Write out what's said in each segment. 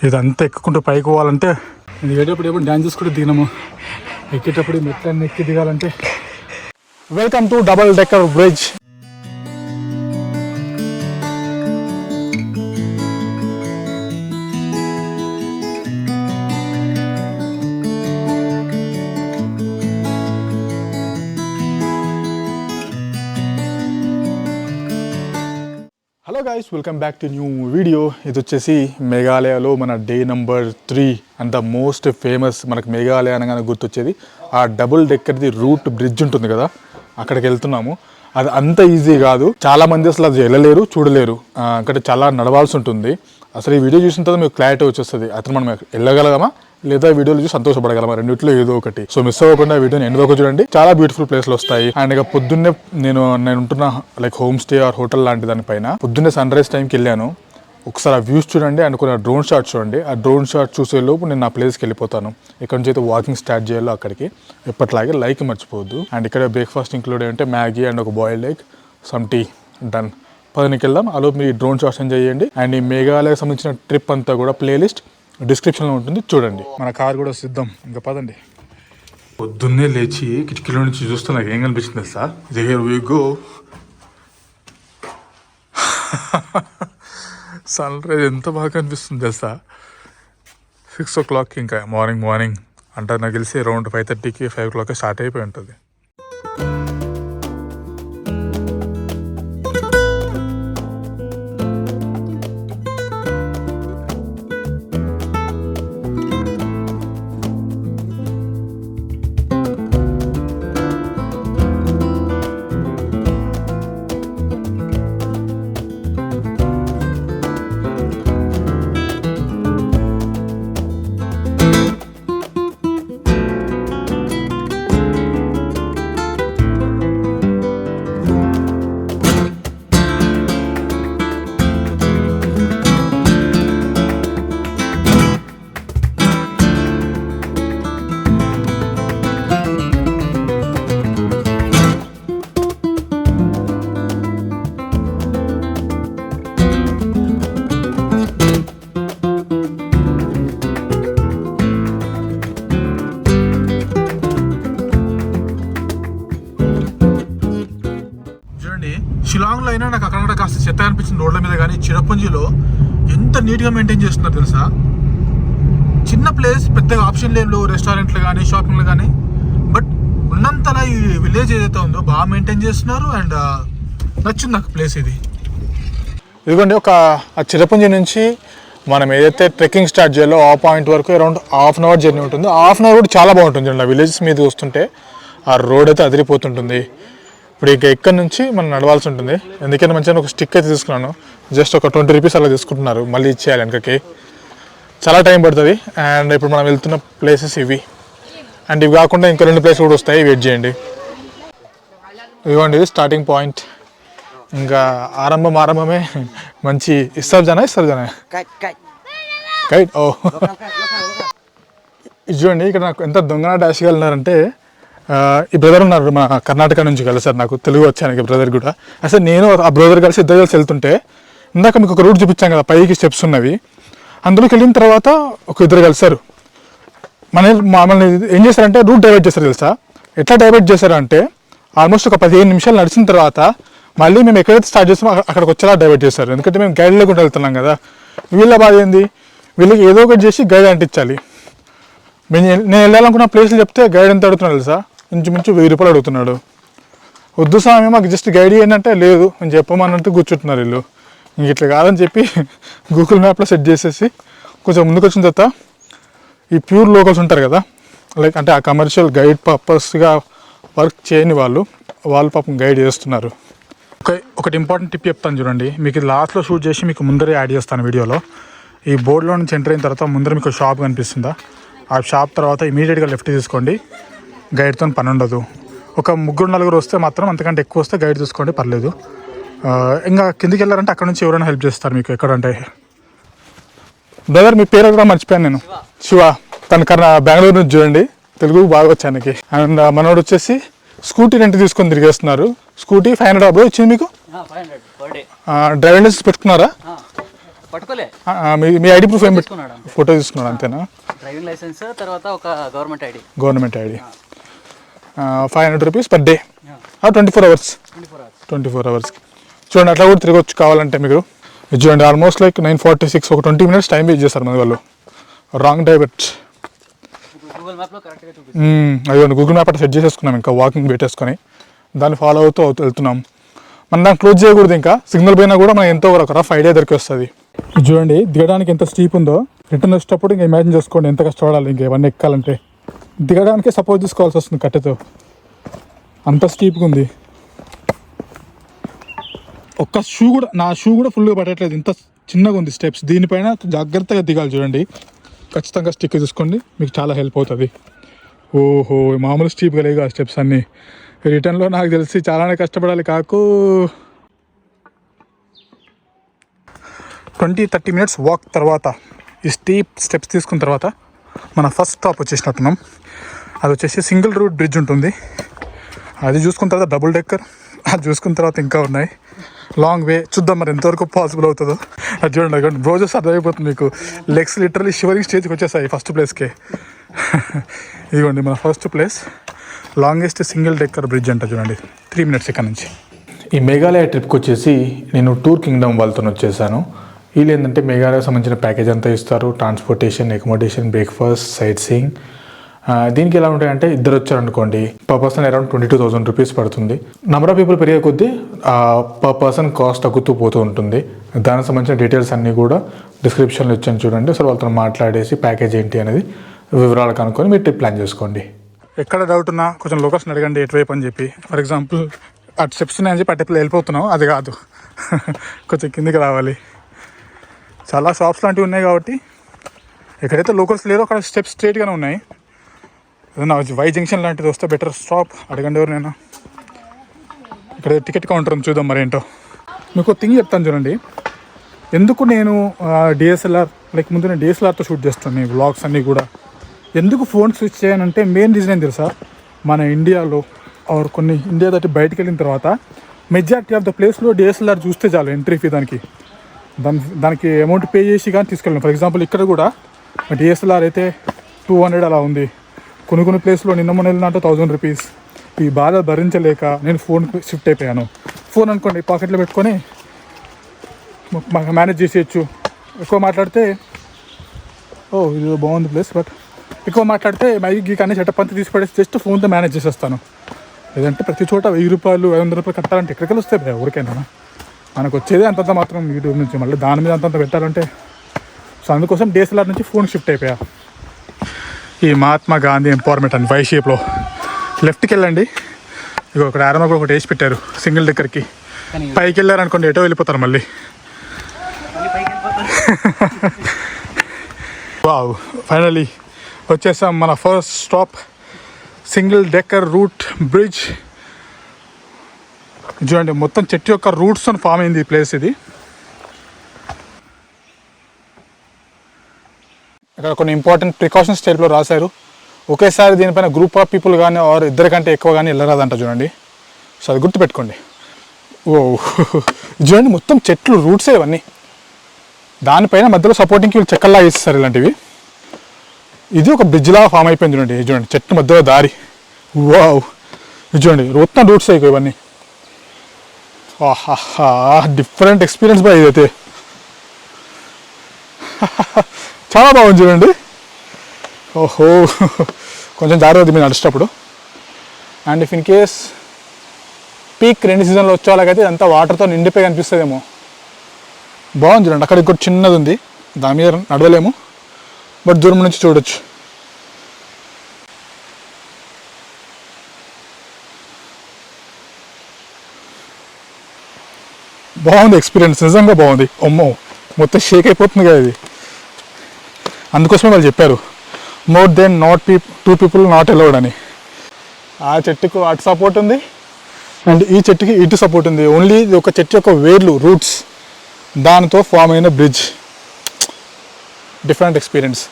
ఇదంతా ఎక్కుకుంటూ పైకి పోవాలంటే దిగేటప్పుడు ఎప్పుడు డ్యాన్స్ చేసుకుంటూ దిగినాము, ఎక్కేటప్పుడు మెట్లన్నీ ఎక్కి దిగాలంటే. Welcome to double decker bridge. Hello guys, welcome back to new video. ఇది వచ్చేసి మేఘాలయలో మన day number 3 and the most famous మనకు మేఘాలయ అనగానే గుర్తొచ్చేది ఆ డబుల్ డెక్కర్ది రూట్ బ్రిడ్జ్ ఉంటుంది కదా, అక్కడికి వెళ్తున్నాము. అది అంత ఈజీ కాదు, చాలా మంది అసలు అది వెళ్ళలేరు, చూడలేరు. అక్కడ చాలా నడవాల్సి ఉంటుంది. అసలు ఈ వీడియో చూసిన తర్వాత మీకు క్లారిటీ వచ్చేస్తుంది, అతను మనం వెళ్ళగలగమా లేదా వీడియోలు చూసి సంతోషపడగలమా, రెండిట్లో ఏదో ఒకటి. సో మిస్ అవ్వకుండా వీడియోని ఎండ్ వరకు చూడండి, చాలా బ్యూటిఫుల్ ప్లేస్లు వస్తాయి. అండ్ ఇక పొద్దున్నే నేను ఉంటున్న like home stay are hotel లాంటి దానిపైన పొద్దున్నే సన్ రైజ్ టైంకి వెళ్ళాను. ఒకసారి ఆ వ్యూస్ చూడండి అండ్ కొన్ని డ్రోన్ షాట్ చూడండి. ఆ డ్రోన్ షాట్ చూసే లోపు నేను నా ప్లేస్కి వెళ్ళిపోతాను. ఇక్కడ నుంచి అయితే వాకింగ్ స్టార్ట్ చేయాలో అక్కడికి. ఎప్పట్లాగే లైక్ మర్చిపోవద్దు. అండ్ ఇక్కడ బ్రేక్ఫాస్ట్ ఇంక్లూడ్ అంటే మ్యాగీ అండ్ ఒక boiled egg, some tea, done. పదనికి వెళ్దాం. ఆ లోపు మీ డ్రోన్ షాట్స్ ఎంజాయ్ చేయండి. అండ్ ఈ మేఘాలయకు సంబంధించిన ట్రిప్ అంతా కూడా ప్లేలిస్ట్ డిస్క్రిప్షన్లో ఉంటుంది, చూడండి. మన కార్ కూడా సిద్ధం, ఇంకా పదండి. పొద్దున్నే లేచి కిటికీలో నుంచి చూస్తే నాకు ఏం కనిపించింది తెలుసా? Here we go. Sunrise ఎంత బాగా కనిపిస్తుంది తెలుసా? 6 o'clock ఇంకా మార్నింగ్ అంటే నాకు తెలిసి అరౌండ్ 5:30కి 5 o'clock స్టార్ట్ అయిపోయి ఉంటుంది. షిలాంగ్లో అయినా నాకు అక్కడ కాస్త చెత్త అనిపించింది రోడ్ల మీద, కానీ చిరపుంజిలో ఎంత నీట్గా మెయింటైన్ చేస్తున్నారు తెలుసా? చిన్న ప్లేస్, పెద్దగా ఆప్షన్ లేవు, రెస్టారెంట్లు కానీ షాపింగ్లు కానీ, బట్ ఉన్నంతలా ఈ విలేజ్ ఏదైతే ఉందో బాగా మెయింటైన్ చేస్తున్నారు. అండ్ నచ్చింది నాకు ప్లేస్ ఇది. ఇదిగోండి, ఒక చిరపుంజి నుంచి మనం ఏదైతే ట్రెక్కింగ్ స్టార్ట్ చేయాలో ఆ పాయింట్ వరకు అరౌండ్ ½ an hour జర్నీ ఉంటుంది. ½ an hour కూడా చాలా బాగుంటుంది అండి. ఆ విలేజెస్ మీద వస్తుంటే ఆ రోడ్ అయితే అదిరిపోతుంటుంది. ఇప్పుడు ఇక ఇక్కడ నుంచి మనం నడవాల్సి ఉంటుంది. ఎందుకంటే మంచిగా ఒక స్టిక్ అయితే తీసుకున్నాను, జస్ట్ ఒక 20 rupees అలా తీసుకుంటున్నారు, మళ్ళీ ఇచ్చేయాలి వెనకకి, చాలా టైం పడుతుంది. అండ్ ఇప్పుడు మనం వెళ్తున్న ప్లేసెస్ ఇవి. అండ్ ఇవి కాకుండా ఇంకా 2 ప్లేసెస్ కూడా వస్తాయి, వెయిట్ చేయండి. ఇదిగోండి, ఇది స్టార్టింగ్ పాయింట్. ఇంకా ఆరంభమే మంచి ఇస్తారు జన కైట్. ఓ ఇది చూడండి, ఇక్కడ నాకు ఎంత దొంగన డాష్గా వెళ్ళినారంటే, ఈ బ్రదర్ ఉన్నారు మా కర్ణాటక నుంచి కలిసారు, నాకు తెలుగు వచ్చాను బ్రదర్ కూడా. అసలు నేను ఆ బ్రదర్ కలిసి ఇద్దరు కలిసి వెళ్తుంటే, ఇందాక మీకు ఒక రూట్ చూపించాను కదా, పైకి స్టెప్స్ ఉన్నవి, అందులోకి వెళ్ళిన తర్వాత ఒక ఇద్దరు కలిసారు. మమ్మల్ని ఏం చేశారంటే రూట్ డైవర్ట్ చేశారు తెలుసా? ఎట్లా డైవర్ట్ చేశారంటే, ఆల్మోస్ట్ ఒక 15 నిమిషాలు నడిచిన తర్వాత మళ్ళీ మేము ఎక్కడైతే స్టార్ట్ చేస్తామో అక్కడికి వచ్చేలా డైవర్ట్ చేశారు. ఎందుకంటే మేము గైడ్ లేకుండా వెళ్తున్నాం కదా. వీళ్ళ బాధ ఏంది, వీళ్ళకి ఏదో ఒకటి చేసి గైడ్ అంటించాలి. నేను వెళ్ళాలనుకున్న ప్లేస్లు చెప్తే గైడ్ ఎంత అడుగుతున్నాడు తెలుసా? ఇంచుమించు 1000 రూపాయలు అడుగుతున్నాడు. వద్దు స్వామి, మాకు జస్ట్ గైడ్ ఏంటంటే లేదు అని చెప్పమన్నట్టు కూర్చుంటున్నారు వీళ్ళు. ఇంక ఇట్లా కాదని చెప్పి గూగుల్ మ్యాప్లో సెట్ చేసేసి కొంచెం ముందుకు వచ్చిన తర్వాత ఈ ప్యూర్ లోకల్స్ ఉంటారు కదా, లైక్ అంటే ఆ కమర్షియల్ గైడ్ పర్పస్గా వర్క్ చేయని వాళ్ళు పాపం గైడ్ చేస్తున్నారు. ఒకటి ఇంపార్టెంట్ టిప్ చెప్తాను చూడండి, మీకు లాస్ట్లో షూట్ చేసి మీకు ముందరే యాడ్ చేస్తాను వీడియోలో. ఈ బోర్డులో నుంచి ఎంటర్ అయిన తర్వాత ముందర మీకు షాప్ కనిపిస్తుందా, ఆ షాప్ తర్వాత ఇమీడియట్గా లెఫ్ట్ తీసుకోండి. గైడ్తో పని ఉండదు. ఒక 3-4 వస్తే మాత్రం, అంతకంటే ఎక్కువ వస్తే గైడ్ చూసుకోండి, పర్లేదు. ఇంకా కిందికి వెళ్ళారంటే అక్కడ నుంచి ఎవరైనా హెల్ప్ చేస్తారు మీకు. ఎక్కడంటే బ్రదర్ మీ పేరు కూడా మర్చిపోయాను నేను, శివ. తన బెంగళూరు నుంచి చూడండి, తెలుగు బాగా వచ్చానికి. అండ్ మనోడు వచ్చేసి స్కూటీ రెంట్ తీసుకొని తిరిగేస్తున్నారు. స్కూటీ 500 వచ్చింది మీకు. డ్రైవింగ్ లైసెన్స్ పెట్టుకున్నారా? పట్టుకోలే. మీ ఐడి ప్రూఫ్ ఏం పెట్టుకున్నాడు? ఫోటో తీసుకున్నాడు అంతేనా? డ్రైవింగ్ లైసెన్స్ తర్వాత ఒక government ID. 500 rupees per day, 24 hours. 24 hours చూడండి. అట్లా కూడా తిరగొచ్చు కావాలంటే మీకు. చూడండి ఆల్మోస్ట్ లైక్ 9:46, ఒక 20 minutes టైం వేస్ట్ చేస్తారు మన వాళ్ళు. Wrong divert. గూగుల్ మ్యాప్లో కరెక్ట్గా చూపిస్తుంది. అదిగోండి గూగుల్ మ్యాప్ అట్లా సెట్ చేసేసుకున్నాం, ఇంకా వాకింగ్ పెట్టేసుకొని దాన్ని ఫాలో అవుతూ వెళ్తున్నాం. మనం దాన్ని క్లోజ్ చేయకూడదు, ఇంకా సిగ్నల్ పోయినా కూడా మనం ఎంతో ఒక రఫ్ ఐడియా దొరికి వస్తుంది. చూడండి దిగడానికి ఎంత స్టీప్ ఉందో. రిటర్న్ వచ్చేటప్పుడు ఇంకా ఇమాజిన్ చేసుకోండి ఎంత కష్టపడాలి ఇంకా ఇవన్నీ ఎక్కాలంటే. దిగడానికే సపోర్ట్ తీసుకోవాల్సి వస్తుంది కట్టెతో, అంత స్టీప్గా ఉంది. ఒక్క షూ కూడా, నా షూ కూడా ఫుల్గా పడట్లేదు, ఇంత చిన్నగా ఉంది స్టెప్స్. దీనిపైన జాగ్రత్తగా దిగాలి. చూడండి ఖచ్చితంగా స్టిక్ తీసుకోండి, మీకు చాలా హెల్ప్ అవుతుంది. ఓహో మామూలు స్టీప్గా లేవు ఆ స్టెప్స్ అన్నీ. రిటర్న్లో నాకు తెలిసి చాలానే కష్టపడాలి. కాకు 20-30 minutes వాక్ తర్వాత ఈ స్టెప్స్ తీసుకున్న తర్వాత మన ఫస్ట్ స్టాప్ వచ్చేసినట్టున్నాం. అది వచ్చేసి సింగిల్ రూట్ బ్రిడ్జ్ ఉంటుంది. అది చూసుకున్న తర్వాత డబుల్ డెక్కర్, అది చూసుకున్న తర్వాత ఇంకా ఉన్నాయి. లాంగ్ వే, చూద్దాం మరి ఎంతవరకు పాసిబుల్ అవుతుందో. అది చూడండి అక్కడ రోజెస్ అర్థమైపోతుంది మీకు. లెగ్స్ లిటరలీ షివరింగ్ స్టేజ్కి వచ్చేసాయి ఫస్ట్ ప్లేస్కే. ఇదిగోండి మన first place, longest single decker bridge అంట. చూడండి 3 minutes ఇక్కడ నుంచి. ఈ మేఘాలయ ట్రిప్కి వచ్చేసి నేను టూర్ కింగ్డమ్ వాళ్ళతో వచ్చేసాను. వీళ్ళు ఏంటంటే మేఘాలయకు సంబంధించిన ప్యాకేజ్ అంతా ఇస్తారు. Transportation, accommodation, breakfast, sight seeing. దీనికి ఎలా ఉంటాయంటే ఇద్దరు వచ్చారనుకోండి పర్ పర్సన్ అరౌండ్ 22,000 రూపీస్ పడుతుంది. నెంబర్ ఆఫ్ పీపుల్ పెరిగే కొద్దీ పర్ పర్సన్ కాస్ట్ తగ్గుతూ పోతూ ఉంటుంది. దానికి సంబంధించిన డీటెయిల్స్ అన్నీ కూడా డిస్క్రిప్షన్లో ఇచ్చాను చూడండి. సో వాళ్ళతో మాట్లాడేసి ప్యాకేజ్ ఏంటి అనేది వివరాలు కనుక్కొని మీరు ట్రిప్ ప్లాన్ చేసుకోండి. ఎక్కడ డౌట్ ఉన్నా కొంచెం లొకేషన్ అడగండి ఎటువైపు అని చెప్పి. ఫర్ ఎగ్జాంపుల్ అటు స్టెప్స్ ఉన్నాయని చెప్పి అటు వెళ్ళిపోతున్నాం, అది కాదు. కొంచెం కిందికి రావాలి. చాలా షాప్స్ లాంటివి ఉన్నాయి కాబట్టి ఎక్కడైతే లోకల్స్ లేదో అక్కడ స్టెప్స్ స్ట్రైట్గానే ఉన్నాయి. ఏదైనా వై జంక్షన్ లాంటిది వస్తే బెటర్ స్టాప్ అడగండి ఎవరినైనా. ఇక్కడ టికెట్ కౌంటర్ ఉంది, చూద్దాం మరి ఏంటో. మీకు థింగ్ చెప్తాను చూడండి. ఎందుకు నేను డిఎస్ఎల్ఆర్ ముందు నేను డిఎస్ఎల్ఆర్తో షూట్ చేస్తాను ఈ వ్లాగ్స్ అన్నీ కూడా. ఎందుకు ఫోన్ స్విచ్ చేయనంటే మెయిన్ రీజన్ ఏం తెలుసా, మన ఇండియాలో ఆర్ కొన్ని ఇండియా దాటి బయటికి వెళ్ళిన తర్వాత మెజారిటీ ఆఫ్ ద ప్లేస్లో డిఎస్ఎల్ఆర్ చూస్తే చాలు ఎంట్రీ ఫీ. దానికి అమౌంట్ పే చేసి కానీ తీసుకెళ్ళాను. ఫర్ ఎగ్జాంపుల్ ఇక్కడ కూడా డిఎస్ఎల్ఆర్ అయితే 200 అలా ఉంది. కొన్ని ప్లేస్లో నిన్న మొన్న వెళ్ళినట్టు 1000 రూపీస్. ఈ బాధ భరించలేక నేను ఫోన్కి షిఫ్ట్ అయిపోయాను. ఫోన్ అనుకోండి పాకెట్లో పెట్టుకొని మేనేజ్ చేసేయచ్చు. ఎక్కువ మాట్లాడితే ఇది బాగుంది ప్లేస్, బట్ ఎక్కువ మాట్లాడితే మైకి కానీ సెటప్ అంతా తీసి పడేసి జస్ట్ ఫోన్తో మేనేజ్ చేసేస్తాను. లేదంటే ప్రతి చోట 1000 రూపాయలు 500 రూపాయలు కట్టాలంటే ఎక్కడికి వస్తాయి ఎవరికైనా. మనకు వచ్చేదే అంతంత మాత్రం యూట్యూబ్ నుంచి, మళ్ళీ దాని మీద అంతంత పెట్టాలంటే. సో అందుకోసం డిఎస్ఎల్ఆర్ నుంచి ఫోన్ షిఫ్ట్ అయిపోయా. ఈ మహాత్మా గాంధీ ఎంపవర్మెంట్ అని వై షేప్లో లెఫ్ట్కి వెళ్ళండి. ఇక ఇక్కడ ఆరమ కూడా ఒకటి వేసి పెట్టారు సింగిల్ డెక్కర్కి. పైకి వెళ్ళారనుకోండి ఎటో వెళ్ళిపోతారు మళ్ళీ. వావ్ ఫైనలీ వచ్చేసాం. మన first stop single decker route bridge. చూడండి మొత్తం చెట్టు యొక్క రూట్స్ అని ఫామ్ అయింది ఈ ప్లేస్. ఇది ఇక్కడ కొన్ని ఇంపార్టెంట్ ప్రికాషన్స్ టైప్లో రాశారు. ఒకేసారి దీనిపైన గ్రూప్ ఆఫ్ పీపుల్ కానీ ఆర్ ఇద్దరికంటే ఎక్కువ కానీ వెళ్ళరాదంట చూడండి. సో అది గుర్తుపెట్టుకోండి. ఓ చూడండి మొత్తం చెట్లు రూట్సే ఇవన్నీ. దానిపైన మధ్యలో సపోర్టింగ్కి వీళ్ళు చెక్కల్లా వేస్తారు ఇలాంటివి. ఇది ఒక బ్రిడ్జ్లా ఫామ్ అయిపోయింది చూడండి. చూడండి చెట్టు మధ్యలో దారి. వావ్ చూడండి మొత్తం రూట్స్ అయిపోయి ఇవన్నీ. ఆహా డిఫరెంట్ ఎక్స్పీరియన్స్ బా ఇదైతే. చాలా బాగుంది చూడండి. ఓహో కొంచెం జాగ్రత్త మీరు నడిచేటప్పుడు. And if in case peak rainy సీజన్లో వచ్చే వాళ్ళకైతే ఇదంతా వాటర్తో నిండిపోయి కనిపిస్తుందేమో. బాగుంది చూడండి. అక్కడ ఇంకోటి చిన్నది ఉంది, దాని మీద నడవలేము, బట్ దూరం నుంచి చూడొచ్చు. బాగుంది ఎక్స్పీరియన్స్, నిజంగా బాగుంది. అమ్మో మొత్తం షేక్ అయిపోతుంది కదా ఇది. అందుకోసమే వాళ్ళు చెప్పారు more than two people not allowed అని. ఆ చెట్టుకు అటు సపోర్ట్ ఉంది అండ్ ఈ చెట్టుకి ఇటు సపోర్ట్ ఉంది. ఓన్లీ ఒక చెట్టు యొక్క వేర్లు రూట్స్ దానితో ఫామ్ అయిన బ్రిడ్జ్. Different experience.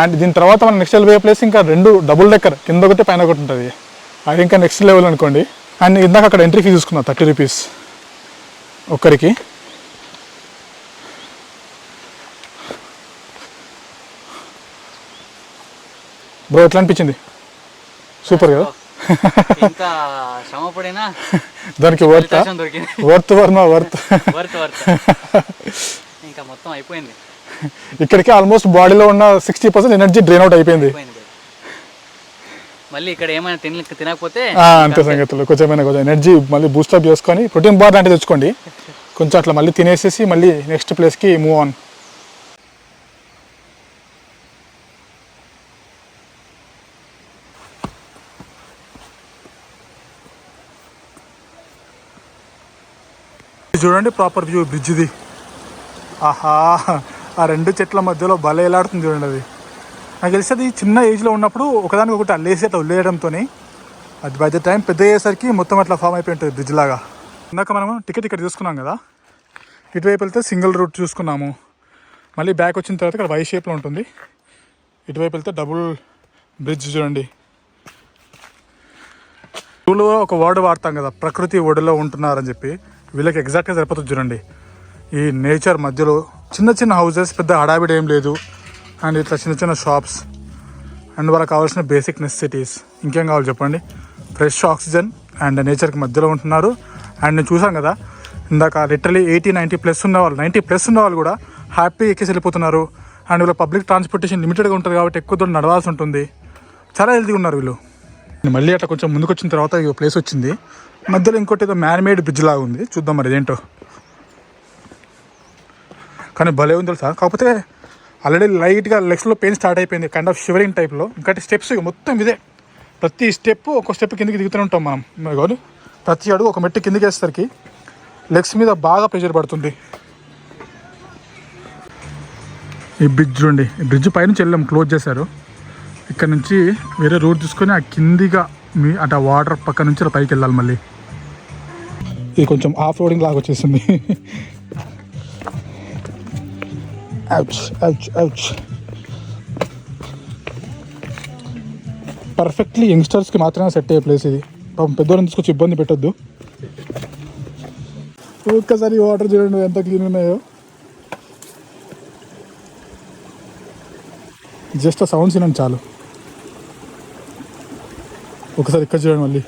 అండ్ దీని తర్వాత మనం నెక్స్ట్ వెళ్ళిపోయే ప్లేస్ ఇంకా 2 డబుల్ డెక్కర్, కింద ఒకటి పైన ఒకటి ఉంటుంది. అది ఇంకా నెక్స్ట్ లెవెల్ అనుకోండి. అండ్ ఇందాక అక్కడ ఎంట్రీ ఫీ చూసుకున్నా 30 రూపీస్ ఒక్కరికి. బ్రో ఎట్లా అనిపించింది? సూపర్ కదా. ఇంకా శ్రమ పడినా దానికి వర్త్ అవకాశం దొరికింది. వర్త్ వర్మ వర్త్ వర్త్ ఇంకా మొత్తం అయిపోయింది. ఇక్కడికి ఆల్మోస్ట్ బాడీలో ఉన్న 60% ఎనర్జీ డ్రైన్ అవుట్ అయిపోయింది. మళ్ళీ ఇక్కడ ఏమైనా తినకపోతే అంతే సంగతులు. కొంచెం ఎనర్జీ మళ్ళీ బూస్టప్ చేసుకొని ప్రోటీన్ బార్ లాంటివి తెచ్చుకోండి. కొంచెం అట్లా మళ్ళీ తినేసేసి మళ్ళీ నెక్స్ట్ ప్లేస్కి మూవ్ ఆన్. చూడండి ప్రాపర్ వ్యూ బ్రిడ్జ్ది. ఆహా, ఆ రెండు చెట్ల మధ్యలో భలే ఎలాడుతుంది చూడండి. అది నాకు తెలిసి అది చిన్న ఏజ్లో ఉన్నప్పుడు ఒకదానికి ఒకటి అల్లేసి అట్లా వదిలేయడంతో అది బై ద టైం పెద్ద అయ్యేసరికి మొత్తం అట్లా ఫామ్ అయిపోయి ఉంటుంది బ్రిడ్జ్ లాగా. ఇందాక మనము టికెట్ ఇక్కడ చూసుకున్నాం కదా, ఇటువైపు వెళ్తే సింగిల్ రూట్ చూసుకున్నాము. మళ్ళీ బ్యాక్ వచ్చిన తర్వాత ఇక్కడ వై షేప్లో ఉంటుంది. ఇటువైపు వెళ్తే డబుల్ బ్రిడ్జ్ చూడండి. ఊళ్ళో ఒక వర్డ్ వాడతాం కదా, ప్రకృతి ఒడిలో ఉంటున్నారని చెప్పి. వీళ్ళకి ఎగ్జాక్ట్గా సరిపోతుంది చూడండి. ఈ నేచర్ మధ్యలో చిన్న చిన్న హౌసెస్, పెద్ద హడావిడి ఏం లేదు. అండ్ ఇట్లా చిన్న చిన్న షాప్స్ అండ్ వాళ్ళకి కావాల్సిన బేసిక్ నెసెసిటీస్. ఇంకేం కావాలి చెప్పండి? ఫ్రెష్ ఆక్సిజన్ అండ్ నేచర్కి మధ్యలో ఉంటున్నారు. అండ్ నేను చూసాను కదా ఇందాక, లిటరలీ 80-90+ ఉన్న వాళ్ళు, 90+ ఉన్న వాళ్ళు కూడా హ్యాపీ ఎక్కేసి వెళ్ళిపోతున్నారు. అండ్ వీళ్ళ పబ్లిక్ ట్రాన్స్పోర్టేషన్ లిమిటెడ్గా ఉంటుంది కాబట్టి ఎక్కువ దూరం నడవాల్సి ఉంటుంది. చాలా హెల్తీగా ఉన్నారు వీళ్ళు. మళ్ళీ అట్లా కొంచెం ముందుకు వచ్చిన తర్వాత ఈ ప్లేస్ వచ్చింది. మధ్యలో ఇంకోటి ఏదో మ్యాన్మేడ్ బ్రిడ్జ్ లాగా ఉంది. చూద్దాం మరి ఇదేంటో. కానీ భలే ఉంది తెలుసా. కాకపోతే ఆల్రెడీ లైట్గా లెగ్స్లో పెయిన్ స్టార్ట్ అయిపోయింది, కైండ్ ఆఫ్ షివరింగ్ టైప్లో. ఇంకటి స్టెప్స్ మొత్తం ఇదే, ప్రతి స్టెప్ ఒక స్టెప్ కిందకి దిగుతూనే ఉంటాం మనం. కానీ ప్రతి అడుగు ఒక మెట్టు కిందకి వేసేసరికి లెగ్స్ మీద బాగా ప్రెషర్ పడుతుంది. ఈ బ్రిడ్జ్ చూడండి, ఈ బ్రిడ్జ్ పైనుంచి వెళ్ళాం, క్లోజ్ చేశారు. ఇక్కడ నుంచి వేరే రూట్ తీసుకొని ఆ కిందిగా అటు వాటర్ పక్క నుంచి అలా పైకి వెళ్ళాలి. మళ్ళీ ఇది కొంచెం ఆఫ్ రోడింగ్ లాగా వచ్చేసింది. పర్ఫెక్ట్లీ యంగ్స్టర్స్కి మాత్రమే సెట్ అయ్యే ప్లేస్ ఇది. పాపం పెద్దవాళ్ళని తీసుకొచ్చి ఇబ్బంది పెట్టొద్దు. ఒక్కసారి వాటర్ చూడండి ఎంత క్లీన్ ఉన్నాయో. జస్ట్ ఆ సౌండ్స్ వినండి చాలు. ఒకసారి ఇక్కడ చూడండి మళ్ళీ.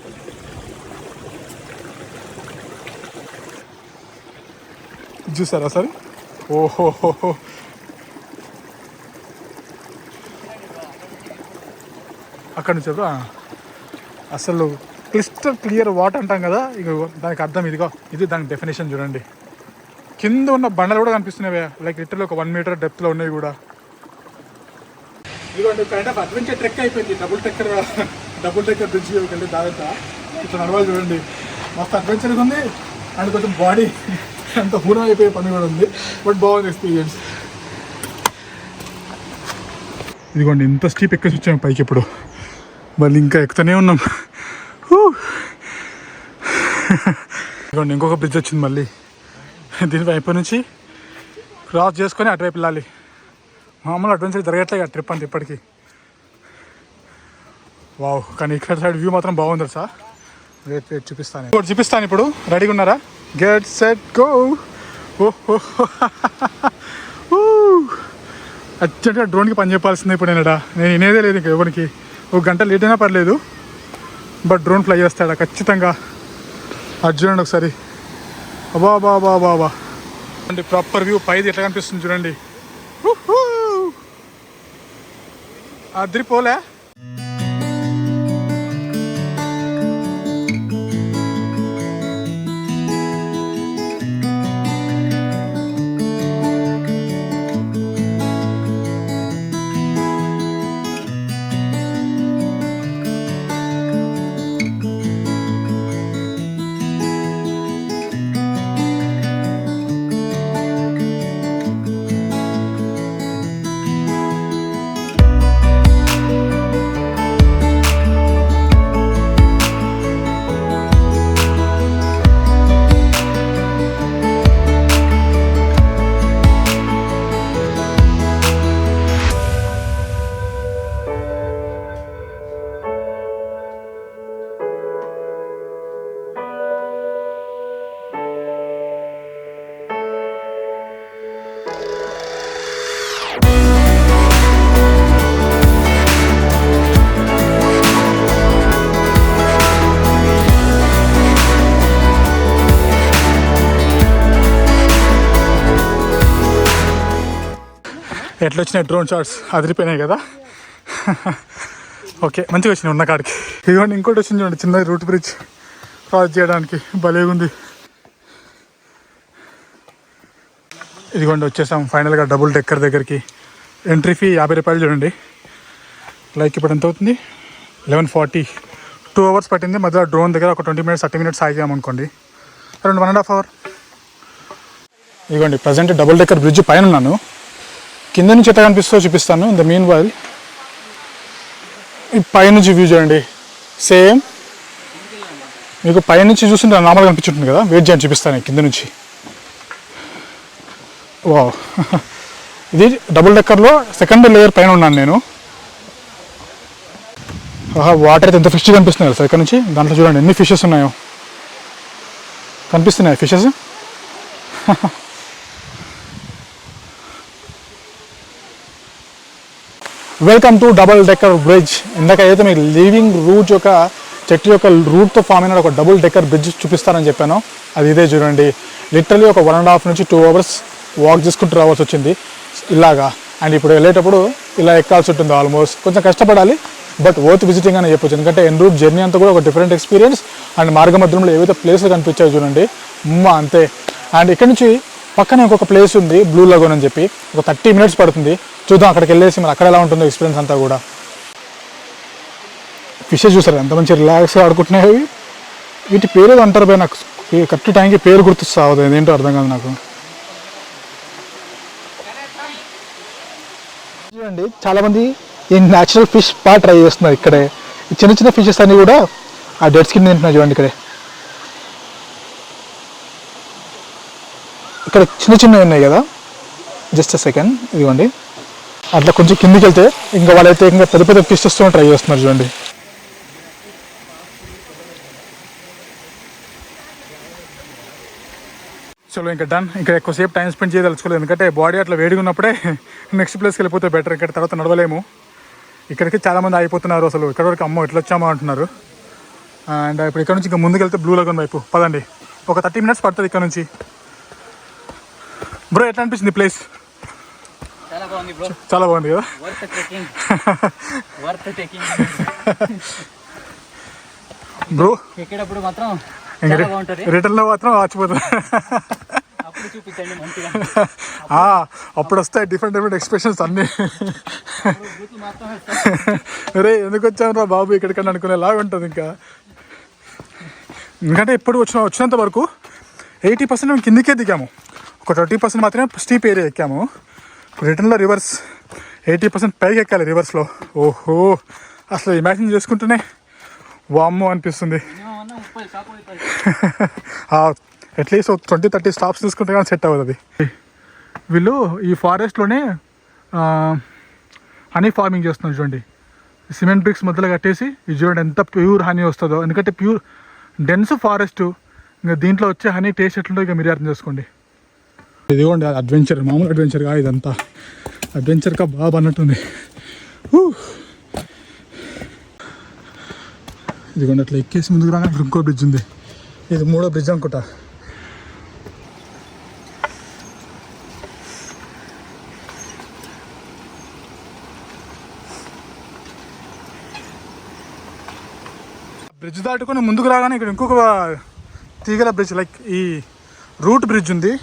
చూసారా సరే? ఓహోహో, అక్కడ నుంచి అసలు క్లిస్టర్ క్లియర్ వాటర్ అంటాం కదా, ఇక దానికి అర్థం ఇదిగో, ఇది దానికి డెఫినేషన్ చూడండి. కింద ఉన్న బండలు కూడా కనిపిస్తున్నాయి, లైక్ లిటరల్ ఒక 1 మీటర్ డెప్త్లో ఉన్నాయి కూడా. ఇదిగోండి కైండ్ ఆఫ్ అడ్వెంచర్ ట్రెక్ అయిపోయింది. డబుల్ టెక్కర్ బ్రిడ్జ్ వెళ్ళి దాదాపు ఇట్లా నడవాలి చూడండి. మస్తు అడ్వెంచర్గా ఉంది. అండ్ కొంచెం బాడీ అంత హూరం అయిపోయే పని కూడా ఉంది. బట్ బాగుంది ఎక్స్పీరియన్స్. ఇదిగోండి ఇంత స్టీప్ ఎక్కేసి వచ్చాము పైకి. ఇప్పుడు మళ్ళీ ఇంకా ఎక్కుతూనే ఉన్నాం. ఇదిగోండి ఇంకొక బ్రిడ్జ్ వచ్చింది మళ్ళీ. దీని వైపు నుంచి క్రాస్ చేసుకొని అటువైపు వెళ్ళాలి. మామూలు అడ్వెంచర్ జరగట్లే ట్రిప్ అంతా ఇప్పటికీ. వావ్, కానీ ఇక్కడ సైడ్ వ్యూ మాత్రం బాగుంది సార్. రేట్ చూపిస్తాను ఇప్పుడు. రెడీగా ఉన్నారా? Get set go. ఓహో, అర్జెంట్గా డ్రోన్కి పని చెప్పాల్సిందే ఇప్పుడు. నేను వినేదే లేదు ఇంకా ఎవరికి. 1 గంట లేట్ అయినా పర్లేదు, బట్ డ్రోన్ ఫ్లై చేస్తాడా ఖచ్చితంగా. అర్జునండి ఒకసారి. అబా బాబా బాబా అంటే ప్రాపర్ వ్యూ పైది ఎట్లా కనిపిస్తుంది చూడండి. అదిరిపోలే. ఎట్లా వచ్చినాయి డ్రోన్ షాట్స్ అదిరిపోయినాయి కదా. ఓకే మంచిగా వచ్చినాయి ఉన్న కాడికి. ఇదిగోండి ఇంకోటి వచ్చింది చూడండి, చిన్న రూట్ బ్రిడ్జ్ క్రాస్ చేయడానికి భలే ఉంది. ఇదిగోండి వచ్చేసాం ఫైనల్గా డబుల్ డెక్కర్ దగ్గరికి. ఎంట్రీ ఫీ 50 రూపాయలు చూడండి. లైక్ ఇప్పుడు ఎంత అవుతుంది, 11:40. 2 hours పట్టింది. మధ్యలో డ్రోన్ దగ్గర ఒక 20 minutes 30 minutes ఆగామనుకోండి, అరౌండ్ 1.5 hours. ఇదిగోండి ప్రజెంట్ డబుల్ డెక్కర్ బ్రిడ్జ్ పైన ఉన్నాను. కింద నుంచి ఎట్లా కనిపిస్తుందో చూపిస్తాను. ఇన్ ద మీన్ వైల్ ఈ పైనుంచి వ్యూ చూడండి. సేమ్ మీకు పైనుంచి చూస్తుంటే నార్మల్గా కనిపించుంటుంది కదా, వెయిట్ చేయండి చూపిస్తాను కింద నుంచి. వావ్, ఇది డబుల్ డెక్కర్లో సెకండ్ లేయర్ పైన ఉన్నాను నేను. వాటర్ అయితే ఎంత ఫిష్ కనిపిస్తున్నాయి సార్ ఇక్కడ నుంచి. దాంట్లో చూడండి ఎన్ని ఫిషెస్ ఉన్నాయో కనిపిస్తున్నాయి fishes. Welcome to double decker bridge. ఇందాక అయితే మీకు లివింగ్ రూట్ యొక్క చెట్టు యొక్క రూట్తో ఫామ్ అయిన ఒక డబుల్ డెక్కర్ బ్రిడ్జ్ చూపిస్తానని చెప్పాను. అది ఇదే చూడండి. లిటరలీ ఒక 1.5 నుంచి 2 hours వాక్ చేసుకుంటూ రావాల్సి వచ్చింది ఇలాగా. అండ్ ఇప్పుడు వెళ్ళేటప్పుడు ఇలా ఎక్కాల్సి ఉంటుంది. ఆల్మోస్ట్ కొంచెం కష్టపడాలి, బట్ వర్త్ విజిటింగ్ అని చెప్పొచ్చు. ఎందుకంటే ఎన్ రూట్ జర్నీ అంతా కూడా ఒక డిఫరెంట్ ఎక్స్పీరియన్స్. అండ్ మార్గ మధ్యంలో ఏవైతే ప్లేస్లు కనిపించాయో చూడండి, అంతే. అండ్ ఇక్కడ నుంచి పక్కనే ఇంకొక ప్లేస్ ఉంది బ్లూ లగూన్ అని చెప్పి, ఒక 30 minutes పడుతుంది. చూద్దాం అక్కడికి వెళ్ళేసి మరి అక్కడ ఎలా ఉంటుందో ఎక్స్పీరియన్స్ అంతా కూడా. ఫిషెస్ చూసారు ఎంత మంచి రిలాక్స్గా ఆడుకుంటున్నాయి. వీటి పేరు ఏదో అంటారు నాకు కరెక్ట్ టైంకి పేరు గుర్తొస్తుంది, ఏంటో అర్థం కాదు నాకు. చూడండి చాలామంది ఈ న్యాచురల్ ఫిష్ ట్రై చేస్తున్నారు ఇక్కడే. ఈ చిన్న చిన్న ఫిషెస్ అన్నీ కూడా ఆ డెడ్ స్కిన్ తింటున్నాయి చూడండి. ఇక్కడ చిన్న చిన్నవి ఉన్నాయి కదా, జస్ట్ సెకండ్ ఇదిగోండి. అట్లా కొంచెం కిందికి వెళ్తే ఇంకా వాళ్ళైతే ఇంకా పెద్ద పెద్ద ఫిషెస్తో ట్రై చేస్తున్నారు చూడండి. చలో ఇంకా డన్. ఇంకా ఎక్కువసేపు టైం స్పెండ్ చేయదలుచుకోలేదు, ఎందుకంటే బాడీ అట్లా వేడిగా ఉన్నప్పుడే నెక్స్ట్ ప్లేస్కి వెళ్ళిపోతే బెటర్. ఇక్కడ తర్వాత నడవలేము. ఇక్కడికి చాలామంది అయిపోతున్నారు. అసలు ఇక్కడ వరకు అమ్మో ఎట్లా వచ్చామో అంటున్నారు. అండ్ ఇప్పుడు ఇక్కడ నుంచి ఇంకా ముందుకు వెళ్తే బ్లూ లగూన్ వైపు పదండి. ఒక 30 minutes పడుతుంది ఇక్కడ నుంచి. బ్రో ఎట్లా అనిపించింది ప్లేస్? చాలా బాగుంది బ్రో, చాలా బాగుంది కదా. బ్రో ఎక్కేటప్పుడు మాత్రం రిటర్న్లో మాత్రం ఆచిపోతుంది. అప్పుడు వస్తాయి డిఫరెంట్ ఎక్స్ప్రెషన్స్ అన్నీ. అరే ఎందుకు వచ్చాను రా బాబు ఇక్కడికన్నా అనుకునేలాగా ఉంటుంది. ఇంకా ఎందుకంటే ఇప్పుడు వచ్చినంత వరకు 80% మేము కిందికే దిగాము, ఒక 20% మాత్రమే స్టీప్ ఏరియా ఎక్కాము. రిటర్న్లో రివర్స్ 80% పైకి ఎక్కాలి రివర్స్లో. ఓహో అసలు ఇమాజిన్ చేసుకుంటూనే వామ్మో అనిపిస్తుంది. అట్లీస్ట్ 20-30 స్టాప్స్ తీసుకుంటే కానీ సెట్ అవ్వదు అది. వీళ్ళు ఈ ఫారెస్ట్లోనే హనీ ఫార్మింగ్ చేస్తున్నారు చూడండి. సిమెంట్ బ్రిక్స్ మధ్యలో కట్టేసి ఇది చూడండి ఎంత ప్యూర్ హనీ వస్తుందో. ఎందుకంటే ప్యూర్ డెన్స్ ఫారెస్ట్, ఇంకా దీంట్లో వచ్చే హనీ టేస్ట్ ఎట్లుందో ఇక మీరు అర్థం చేసుకోండి. ఇదిగోండి అడ్వెంచర్, మామూలు అడ్వెంచర్గా ఇదంతా అడ్వెంచర్గా బాగా అన్నట్టుంది. ఇదిగోండి అట్లా ఎక్కేసి ముందుకు రాగా ఇంకో బ్రిడ్జ్ ఉంది. ఇది 3వ బ్రిడ్జ్ అనుకుంటా. బ్రిడ్జ్ దాటుకొని ముందుకు రాగానే ఇక్కడ ఇంకొక తీగల బ్రిడ్జ్, లైక్ ఈ రూట్ బ్రిడ్జ్ ఉంది,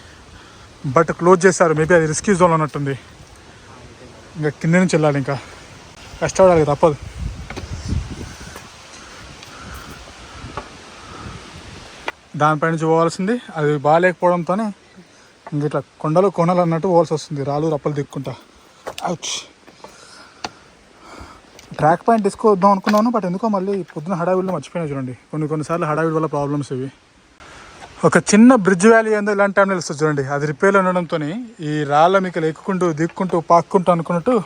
బట్ క్లోజ్ చేశారు. మేబీ అది రిస్కీ జోన్ అన్నట్టుంది. ఇంకా కింద నుంచి వెళ్ళాలి, ఇంకా కష్టపడాలి తప్పదు. దానిపై నుంచి పోవాల్సింది, అది బాగాలేకపోవడంతోనే ఇంక ఇట్లా కొండలు కొనలు అన్నట్టు పోవాల్సి వస్తుంది, రాళ్ళు రప్పలు దిక్కుంటా. ట్రాక్ పాయింట్ తీసుకోవద్దాం అనుకున్నాను, బట్ ఎందుకో మళ్ళీ పొద్దున హడావిడిలో మర్చిపోయినా చూడండి. కొన్నిసార్లు హడావిడి వల్ల ప్రాబ్లమ్స్ ఇవి. ఒక చిన్న బ్రిడ్జ్ వ్యాలీ ఏందో ఇలాంటి టైంలో వస్తుంది చూడండి. అది రిపేర్లో ఉండడంతో ఈ రాళ్ళ మీకు ఎక్కుకుంటూ దిక్కుంటూ పాక్కుంటూ అనుకున్నట్టు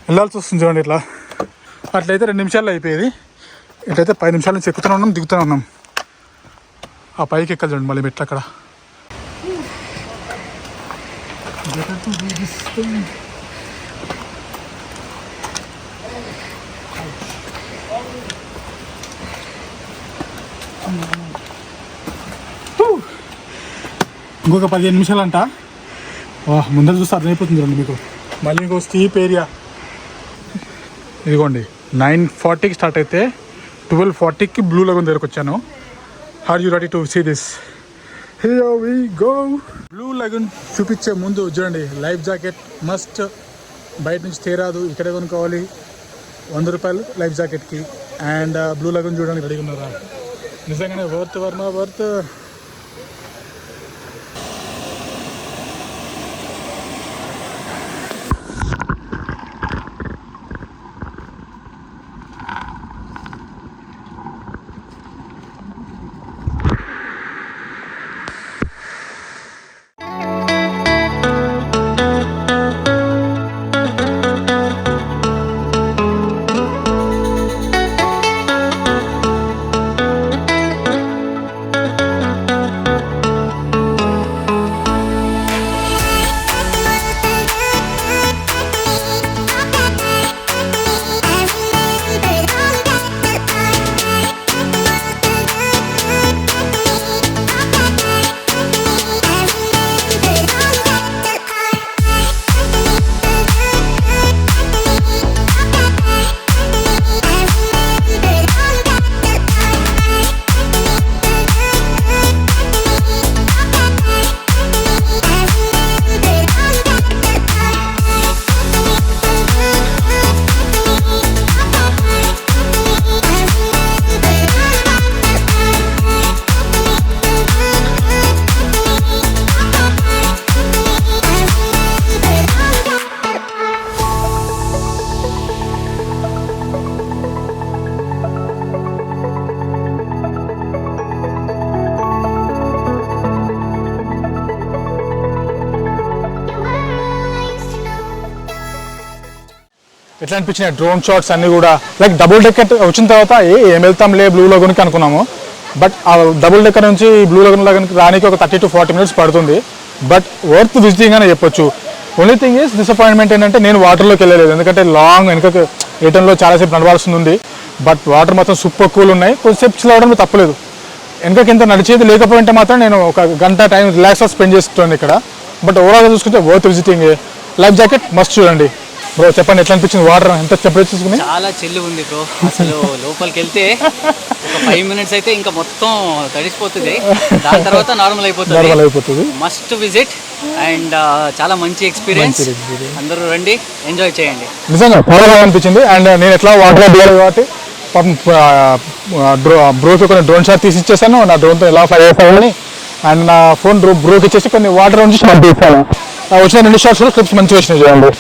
వెళ్ళాల్సి వస్తుంది చూడండి. ఇట్లా అట్లయితే 2 నిమిషాల్లో అయిపోయేది. ఇట్లయితే 10 నిమిషాల నుంచి ఎక్కుతూనే ఉన్నాం, దిగుతూనే ఉన్నాం. ఆ పైకి ఎక్కాలి చూడండి మళ్ళీ మెట్లు అక్కడ. ఇంకొక 15 నిమిషాలంట. ముందర చూస్తే అర్థమైపోతుంది రండి మీకు. మళ్ళీ ఇంకో స్టీప్ ఏరియా. ఇదిగోండి 9:40కి స్టార్ట్ అయితే 12:40కి బ్లూ లగూన్ దగ్గరకు వచ్చాను. Are you ready to see this? Here we go. Blue Lagoon చూపించే ముందు చూడండి, లైఫ్ జాకెట్ మస్ట్. బయట నుంచి తేరాదు, ఇక్కడే కొనుక్కోవాలి. 100 రూపాయలు లైఫ్ జాకెట్కి. అండ్ బ్లూ లగూన్ చూడడానికి రెడీగా ఉన్నారా? నిజంగానే వర్త్ వర్మ వర్త్. ఎట్లా అనిపించినాయి డ్రోన్ షాట్స్ అన్నీ కూడా. లైక్ డబుల్ డెక్కర్ వచ్చిన తర్వాత ఏం వెళ్తాంలే బ్లూ లగూన్కి అనుకున్నాము. బట్ ఆ డబుల్ డెక్కర్ నుంచి బ్లూ లగూన్కి రానికి ఒక 30 to 40 minutes పడుతుంది. బట్ వర్త్ విజిటింగ్ అని చెప్పొచ్చు. ఓన్లీ థింగ్ ఈస్ డిసప్పాయింట్మెంట్ ఏంటంటే నేను వాటర్లోకి వెళ్ళలేదు, ఎందుకంటే లాంగ్ వెనక రిటర్న్లో చాలాసేపు నడవాల్సి ఉంది. బట్ వాటర్ మాత్రం సూపర్ కూల్ ఉన్నాయి. కొద్దిసేపు చిల్ అవడం తప్పలేదు. వెనకకి ఎంత నడిచేది లేకపోయింటే మాత్రం నేను ఒక గంట టైం రిలాక్స్గా స్పెండ్ చేస్తున్నాను ఇక్కడ. బట్ ఓవరాల్గా చూసుకుంటే worth visiting. Life jacket must చూడండి. బ్రో చెప్పండి, ఎట్లా అనిపించింది? వాటర్ ఎంత టెంపరేచర్ చూసుకుని? చాలా చిల్లు ఉంది బ్రో. అసలు లోపలికి వెళ్తే ఒక 5 minutes అయితే ఇంకా మొత్తం తడిసిపోతుంది. దాని తర్వాత నార్మల్ అయిపోతుంది. మస్ట్ విజిట్ అండ్ చాలా మంచి ఎక్స్పీరియన్స్. అందరూ రండి, ఎంజాయ్ చేయండి. నిజంగా చాలా బాగా అనిపించింది. అండ్ నేను ఎట్లా వాటర్లో దిగాలి కాబట్టి పాపం బ్రోకి కొన్ని డ్రోన్ షాట్ తీసి ఇచ్చేసాను. నా డ్రోన్తో ఎలా ఫ్లై అయిపోయాలని. అండ్ నా ఫోన్ బ్రోకి ఇచ్చేసి కొన్ని వాటర్ నుంచి షాట్ తీసాను. వచ్చిన 2 షాట్స్లో క్లిప్స్ మంచిగా వచ్చినాయి చూడండి.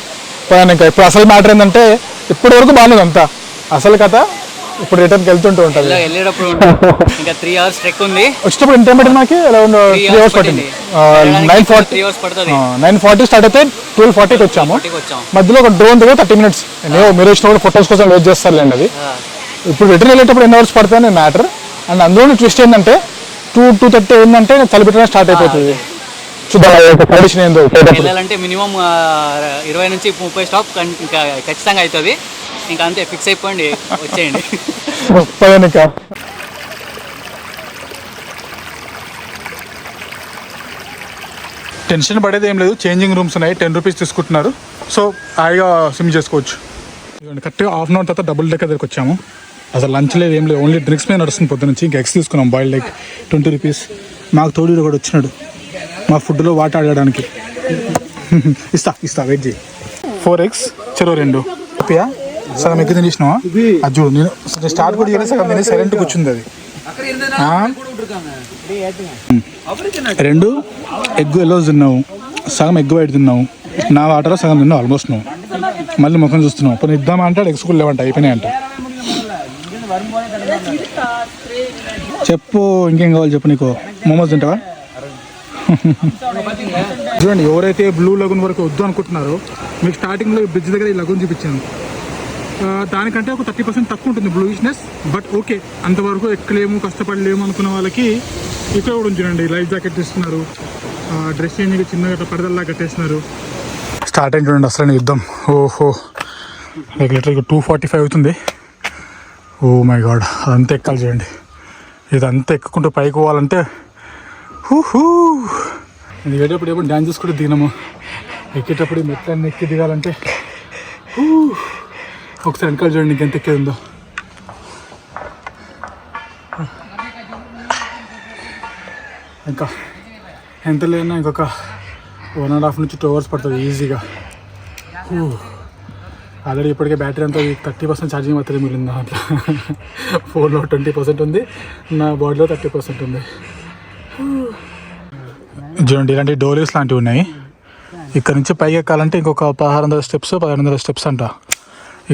ఇంకా ఇప్పుడు అసలు మ్యాటర్ ఏంటంటే ఇప్పటి వరకు బాగుంది అంతా. అసలు కథ ఇప్పుడు రిటర్న్కి వెళ్తుంటూ ఉంటుంది. వెళ్ళేటప్పుడు ఇంకా 3 hours ట్రెక్ ఉంది. వచ్చేటప్పుడు ఎంత పట్టింది? నాకు అరౌండ్ 3 hours పట్టింది. 9:40 స్టార్ట్ అయితే 12:40కి వచ్చాము. మధ్యలో ఒక డ్రోన్ దగ్గర 30 minutes. మీరు వచ్చినప్పుడు ఫొటోస్ కోసం వెయిట్ చేస్తారులేండి. అది ఇప్పుడు రిటర్న్ వెళ్ళేటప్పుడు ఎన్ని అవర్స్ పడుతుంది మ్యాటర్. అండ్ అందులో ట్విస్ట్ ఏంటంటే 2:30 ఏంటంటే చలి పెట్టడం స్టార్ట్ అయిపోతుంది. వెళ్ళాలంటే మినిమం 20 నుంచి 30 స్టాప్ ఇంకా ఖచ్చితంగా అవుతుంది. ఇంకా అంతే, ఫిక్స్ అయిపోండి, వచ్చేయండి. టెన్షన్ పడేది ఏం లేదు. చేంజింగ్ రూమ్స్ ఉన్నాయి, 10 rupees తీసుకుంటున్నారు. సో హాయిగా స్విమ్ చేసుకోవచ్చు. కరెక్ట్గా హాఫ్ అన్ అవర్ తర్వాత డబుల్ డెక్కర్ దగ్గరికి వచ్చాము. అసలు లంచ్ లేదు, ఏం లేదు, ఓన్లీ డ్రింక్స్ మీద నడుస్తుంది పొద్దు నుంచి. ఇంకా ఎగ్స్ తీసుకున్నాం, బాయిల్డ్ ఎగ్ 20 rupees. మాకు తోడు కూడా వచ్చినాడు మా ఫుడ్లో వాట ఆడడానికి. ఇస్తా వెయిట్ చేయి. 4 eggs చెరో 2. సగం ఎగ్గు తినేసినావా? అది చూడు, నేను స్టార్ట్ కూడా చేయలేదు, సగం తినే సైలెంట్ కూర్చుంది అది. 2 ఎగ్ ఎల్లో తిన్నావు, సగం ఎగ్ వైట్ తిన్నావు. నా వాటర్లో సగం తిన్నావు ఆల్మోస్ట్. నువ్వు మళ్ళీ ముఖం చూస్తున్నావు. ఇప్పుడు ఇద్దామా అంటే ఎగ్స్ కూడా లేవంట, అయిపోయినాయి అంట. చెప్పు, ఇంకేం కావాలి చెప్పు. నీకు మోమోస్ తింటావా? చూడండి, ఎవరైతే బ్లూ లగూన్ వరకు వద్దు అనుకుంటున్నారో మీకు స్టార్టింగ్లో బ్రిడ్జ్ దగ్గర ఈ లగూన్ చూపించాను. దానికంటే ఒక 30% తక్కువ ఉంటుంది బ్లూయిష్నెస్. బట్ ఓకే, అంతవరకు ఎక్కలేము, కష్టపడలేము అనుకున్న వాళ్ళకి ఇక్కడ కూడా ఉంచండి. లైఫ్ జాకెట్ ఇస్తున్నారు, డ్రెస్ చేంజ్ చిన్నగా పరదల్లా కట్టేస్తున్నారు. స్టార్ట్ అయింది చూడండి అసలు యుద్ధం. ఓహో, లిటరల్గా 2:45 అవుతుంది. ఓ మై గాడ్, అదంతా ఎక్కాలి చూడండి. ఇదంతా ఎక్కుకుంటూ పైకి పోవాలంటే ఇది వేటప్పుడు ఎప్పుడు డ్యాన్స్ చేసుకుంటూ దిగినాము. ఎక్కేటప్పుడు ఈ మెట్లన్నీ ఎక్కి దిగాలంటే ఒకసారి వెనకాల చూడండి ఇంకెంత ఎక్కేది ఉందో. ఇంకా ఎంత లేదన్నా ఇంకొక 1.5 నుంచి 2 hours పడుతుంది ఈజీగా. ఆల్రెడీ ఇప్పటికే బ్యాటరీ అంతా 30% ఛార్జింగ్ మాత్రమే మిగిలింది. అట్లా ఫోన్లో 20% ఉంది, నా బాడీలో 30% ఉంది. చూడండి ఇలాంటి డోరీస్ లాంటివి ఉన్నాయి. ఇక్కడ నుంచి పైకి ఎక్కాలంటే ఇంకొక 1600 steps 1500 steps అంట.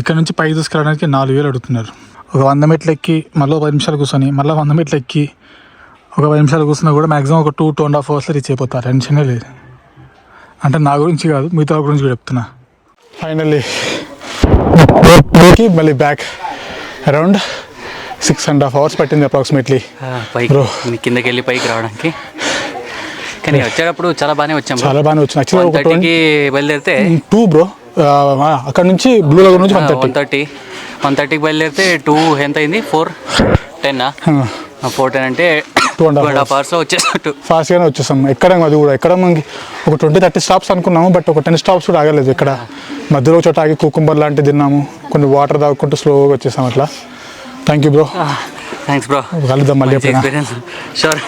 ఇక్కడ నుంచి పైకి తీసుకెళ్ళడానికి 4000 అడుగుతున్నారు. ఒక 100 మెట్లు ఎక్కి మళ్ళీ 10 నిమిషాలు కూర్చొని మళ్ళీ 100 మెట్లు ఎక్కి ఒక 10 నిమిషాలు కూర్చున్నా కూడా మ్యాక్సిమం ఒక 2.5 hours రీచ్ అయిపోతారు. టెన్షనే లేదు. అంటే నా గురించి కాదు, మిగతా గురించి కూడా చెప్తున్నా. ఫైనల్లీ మళ్ళీ బ్యాక్ అరౌండ్ 6.5 hours పట్టింది అప్రాక్సిమేట్లీ కిందకి వెళ్ళి పైకి రావడానికి. కానీ వచ్చేటప్పుడు చాలా బాగానే వచ్చాము. చాలా బాగానే వచ్చింది. యాక్చువల్గా 1:30కి బయలుదేరితే 2 బ్రో అక్కడ నుంచి బ్లూ లాగూన్ నుంచి 1:30కి బయలుదేరితే 2 ఎంత అయింది? 4:10 4:10 అంటే 2.5 hours లో వచ్చేసినట్టు ఫాస్ట్గానే వచ్చేసాం. ఎక్కడం అది కూడా ఎక్కడ మనకి ఒక 20-30 stops అనుకున్నాము, బట్ ఒక 10 stops కూడా ఆగలేదు. ఇక్కడ మధ్యలో చోట ఆగి కుకుంబర్ లాంటివి తిన్నాము, కొన్ని వాటర్ తాగుకుంటూ స్లోగా వచ్చేసాం అట్లా. Thank you bro. Thanks bro. కలుద్దాం మళ్ళీ ఎప్పుడైనా.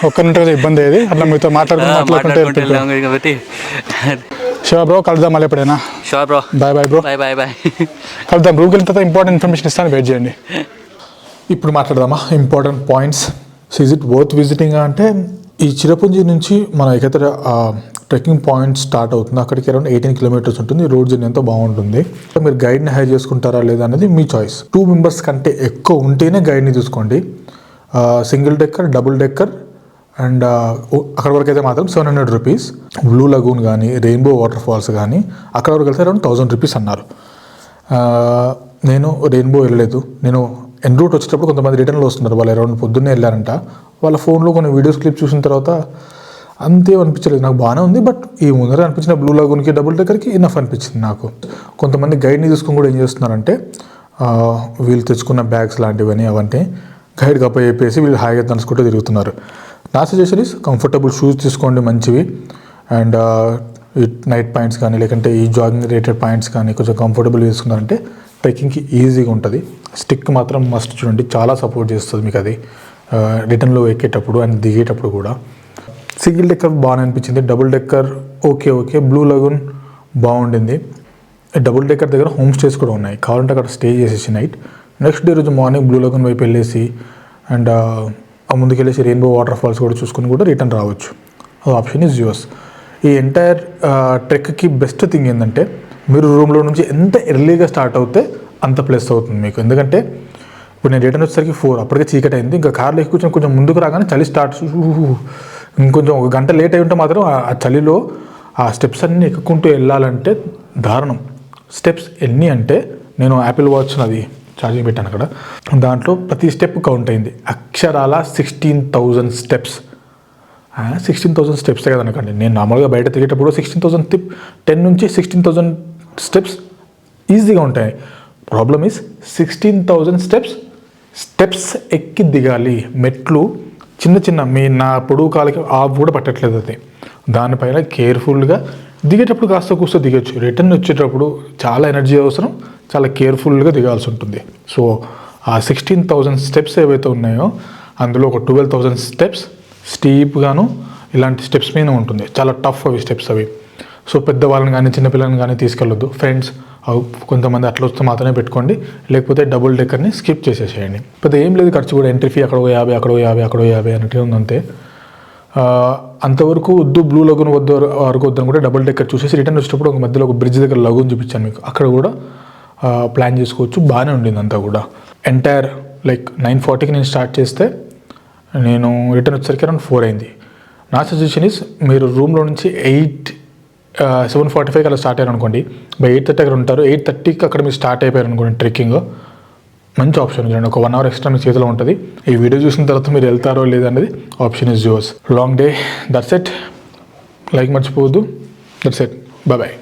ఒక్కరింటే ఇబ్బంది అయ్యేది అట్లా మీతో మాట్లాడుకుంటే కాబట్టి. షూర్ బ్రో, కలుద్దాం మళ్ళీ ఎప్పుడైనా. Sure bro. Bye bye bro. Bye bye bye. కలుద్దాం. రూమ్కి వెళ్ళిన తర్వాత ఇంపార్టెంట్ ఇన్ఫర్మేషన్ ఇస్తాను, వెయిట్ చేయండి. ఇప్పుడు మాట్లాడదామా important points. So is it worth visiting అంటే ఈ చిరపుంజి నుంచి మన ఎక్కడైతే ట్రెక్కింగ్ పాయింట్ స్టార్ట్ అవుతుంది అక్కడికి అరౌండ్ 18 kilometers ఉంటుంది. రోడ్ జర్నీ ఎంతో బాగుంటుంది. మీరు గైడ్ని హైర్ చేసుకుంటారా లేదా అనేది మీ చాయిస్. 2 members కంటే ఎక్కువ ఉంటేనే గైడ్ని తీసుకోండి. Single decker, double decker and అక్కడ వరకు అయితే మాత్రం 700 rupees. బ్లూ లగూన్ కానీ రెయిన్బో వాటర్ ఫాల్స్ కానీ అక్కడ వరకు వెళ్తే అరౌండ్ 1000 rupees అన్నారు. నేను రెయిన్బో వెళ్ళలేదు. నేను ఎన్ రూట్ వచ్చేటప్పుడు కొంతమంది రిటర్న్లో వస్తున్నారు, వాళ్ళు అరౌండ్ పొద్దున్నే వెళ్ళారంట. వాళ్ళ ఫోన్లో కొన్ని వీడియోస్ క్లిప్ చూసిన తర్వాత అంతేం అనిపించలేదు, నాకు బాగానే ఉంది. బట్ ఈ ముందర అనిపించిన బ్లూ లగూన్కి డబుల్ డెక్కర్కి ఇనఫ్ అనిపించింది నాకు. కొంతమంది గైడ్ని తీసుకుని కూడా ఏం చేస్తున్నారంటే వీళ్ళు తెచ్చుకున్న బ్యాగ్స్ లాంటివని అవన్నీ గైడ్ కప్ప చెప్పేసి వీళ్ళు హాయిగా తనుసుకుంటూ తిరుగుతున్నారు. నా సజెషన్ ఇస్ కంఫర్టబుల్ షూస్ తీసుకోండి మంచివి. అండ్ ఈ నైట్ పాయింట్స్ కానీ లేకంటే ఈ జాగింగ్ రిలేటెడ్ పాయింట్స్ కానీ కొంచెం కంఫర్టబుల్ తీసుకున్నారంటే ట్రెక్కింగ్కి ఈజీగా ఉంటుంది. స్టిక్ మాత్రం మస్ట్ చూడండి, చాలా సపోర్ట్ చేస్తుంది మీకు అది రిటర్న్లో ఎక్కేటప్పుడు అండ్ దిగేటప్పుడు కూడా. సింగిల్ డెక్కర్ బాగా అనిపించింది. Double decker okay. Blue lagoon బాగుండింది. డబుల్ డెక్కర్ దగ్గర హోమ్ స్టేస్ కూడా ఉన్నాయి, కావాలంటే అక్కడ స్టే చేసేసి నైట్ నెక్స్ట్ డే రోజు మార్నింగ్ బ్లూ లగూన్ వైపు వెళ్ళేసి అండ్ ముందుకెళ్ళేసి రెయిన్బో వాటర్ ఫాల్స్ కూడా చూసుకుని కూడా రిటర్న్ రావచ్చు. Option is use. ఈ ఎంటైర్ ట్రెక్కి బెస్ట్ థింగ్ ఏంటంటే మీరు రూమ్లో నుంచి ఎంత ఎర్లీగా స్టార్ట్ అవుతే అంత ప్లస్ అవుతుంది మీకు. ఎందుకంటే ఇప్పుడు నేను రిటర్న్ వచ్చేసరికి 4 అప్పటికే చీకటి అయింది. ఇంకా కార్లో ఎక్కువ కొంచెం ముందుకు రాగానే చలి స్టార్ట్. ఇంకొంచెం 1 గంట లేట్ అయి ఉంటే మాత్రం ఆ చలిలో ఆ స్టెప్స్ అన్నీ ఎక్కుకుంటూ వెళ్ళాలంటే దారుణం. స్టెప్స్ ఎన్ని అంటే నేను యాపిల్ వాచ్ అది ఛార్జింగ్ పెట్టాను అక్కడ, దాంట్లో ప్రతి స్టెప్ కౌంట్ అయింది. అక్షరాల 16,000 steps. 16,000 steps కదా అనకండి. నేను నార్మల్గా బయట తిరిగేటప్పుడు 16,000 10 నుంచి 16,000 steps ఈజీగా ఉంటాయి. ప్రాబ్లమ్ ఈజ్ 16,000 స్టెప్స్ ఎక్కి దిగాలి. మెట్లు చిన్న నా పొడుగు కాలకి ఆఫ్ కూడా పట్టట్లేదు అది. దానిపైన కేర్ఫుల్గా దిగేటప్పుడు కాస్త కూస్త దిగచ్చు. రిటర్న్ వచ్చేటప్పుడు చాలా ఎనర్జీ అవసరం, చాలా కేర్ఫుల్గా దిగాల్సి ఉంటుంది. సో ఆ 16,000 steps ఏవైతే ఉన్నాయో అందులో ఒక 12,000 steps స్టీప్గాను ఇలాంటి స్టెప్స్ మీద ఉంటుంది. చాలా టఫ్ అవి స్టెప్స్ అవి. సో పెద్దవాళ్ళని కానీ చిన్నపిల్లలని కానీ తీసుకెళ్ళొద్దు. ఫ్రెండ్స్ కొంతమంది అట్లా వస్తే మాత్రమే పెట్టుకోండి, లేకపోతే డబుల్ డెక్కర్ని స్కిప్ చేసేసేయండి. పెద్ద ఏం లేదు ఖర్చు కూడా. ఎంట్రీ ఫీ అక్కడ 50 అక్కడ 50 అన్నట్టు ఉందంతే. అంతవరకు వద్దు, బ్లూ లగూన్ వరకు వద్దని కూడా డబుల్ డెక్కర్ చూసేసి రిటర్న్ వచ్చేటప్పుడు ఒక మధ్యలో ఒక బ్రిడ్జ్ దగ్గర లగూన్ చూపించాను మీకు, అక్కడ కూడా ప్లాన్ చేసుకోవచ్చు. బాగానే ఉండింది అంతా కూడా. ఎంటైర్ లైక్ 9:40కి నేను స్టార్ట్ చేస్తే నేను రిటర్న్ వచ్చేసరికి అరౌండ్ 4 అయింది. నా సజెషన్ ఇస్ మీరు రూమ్లో నుంచి 7:45కి అలా స్టార్ట్ అయ్యారు అనుకోండి, బై 8:30 అక్కడ ఉంటారు. 8:30కి అక్కడ మీరు స్టార్ట్ అయిపోయారు అనుకోండి ట్రెక్కింగ్, మంచి ఆప్షన్ చూడండి. ఒక 1 hour ఎక్స్ట్రా మీ చేతిలో ఉంటుంది. ఈ వీడియో చూసిన తర్వాత మీరు వెళ్తారో లేదనేది option is yours. Long day, that's it. Like మర్చిపోవద్దు. That's it. బాయ్.